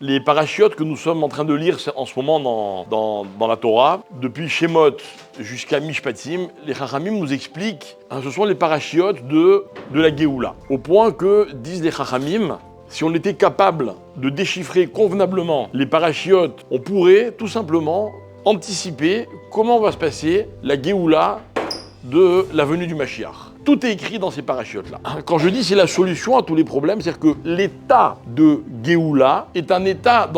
Les parachiotes que nous sommes en train de lire en ce moment dans la Torah, depuis Shemot jusqu'à Mishpatim, les Chachamim nous expliquent, ce sont les parachiotes de la Géoula. Au point que, disent les Chachamim, si on était capable de déchiffrer convenablement les parachiotes, on pourrait tout simplement anticiper comment va se passer la Géoula de la venue du Mashiach. Tout est écrit dans ces parachiotes-là. Quand je dis c'est la solution à tous les problèmes, c'est-à-dire que l'état de Géoula est un état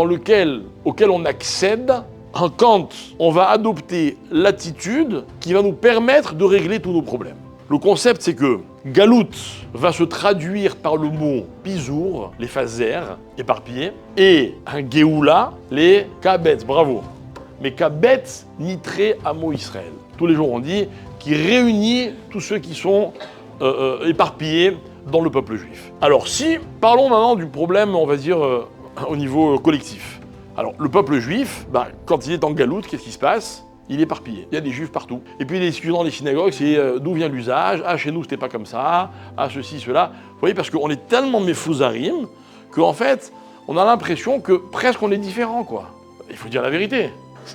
auquel on accède quand on va adopter l'attitude qui va nous permettre de régler tous nos problèmes. Le concept, c'est que Galout va se traduire par le mot Pizour, les phaser, éparpillés, et un Géoula, les Kabetz, bravo. Mais Kabetz nitré amo Israël. Tous les jours on dit qui réunit tous ceux qui sont éparpillés dans le peuple juif. Alors parlons maintenant du problème, on va dire, au niveau collectif. Alors le peuple juif, quand il est en galoute, qu'est-ce qui se passe? Il est éparpillé. Il y a des juifs partout. Et puis les discussions dans les synagogues, c'est d'où vient l'usage? Ah, chez nous, c'était pas comme ça. Ah, ceci, cela. Vous voyez, parce qu'on est tellement mefouzarim qu'en fait, on a l'impression que presque on est différent, quoi. Il faut dire la vérité.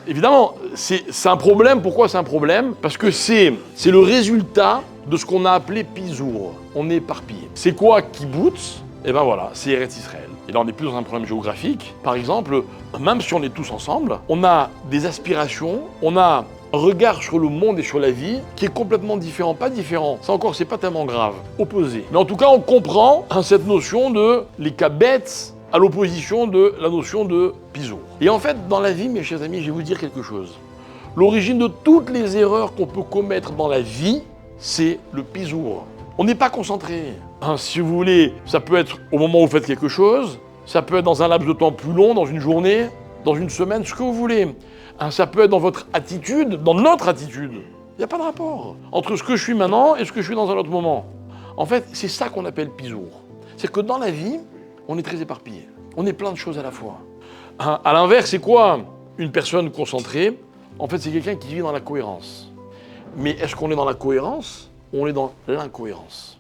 Évidemment, c'est un problème. Pourquoi c'est un problème? Parce que c'est le résultat de ce qu'on a appelé Pizour. On est éparpillé. C'est quoi Kibbutz? Eh ben voilà, c'est Eretz Israël. Et là, on n'est plus dans un problème géographique. Par exemple, même si on est tous ensemble, on a des aspirations, on a un regard sur le monde et sur la vie qui est complètement différent. Pas différent, ça encore, c'est pas tellement grave. Opposé. Mais en tout cas, on comprend cette notion de les kabetz à l'opposition de la notion de Pizour. Et en fait, dans la vie, mes chers amis, je vais vous dire quelque chose. L'origine de toutes les erreurs qu'on peut commettre dans la vie, c'est le Pizour. On n'est pas concentré. Si vous voulez, ça peut être au moment où vous faites quelque chose, ça peut être dans un laps de temps plus long, dans une journée, dans une semaine, ce que vous voulez. Ça peut être dans votre attitude, dans notre attitude. Il n'y a pas de rapport entre ce que je suis maintenant et ce que je suis dans un autre moment. En fait, c'est ça qu'on appelle Pizour. C'est que dans la vie, on est très éparpillé. On est plein de choses à la fois. À l'inverse, c'est quoi une personne concentrée? En fait, c'est quelqu'un qui vit dans la cohérence. Mais est-ce qu'on est dans la cohérence ou on est dans l'incohérence?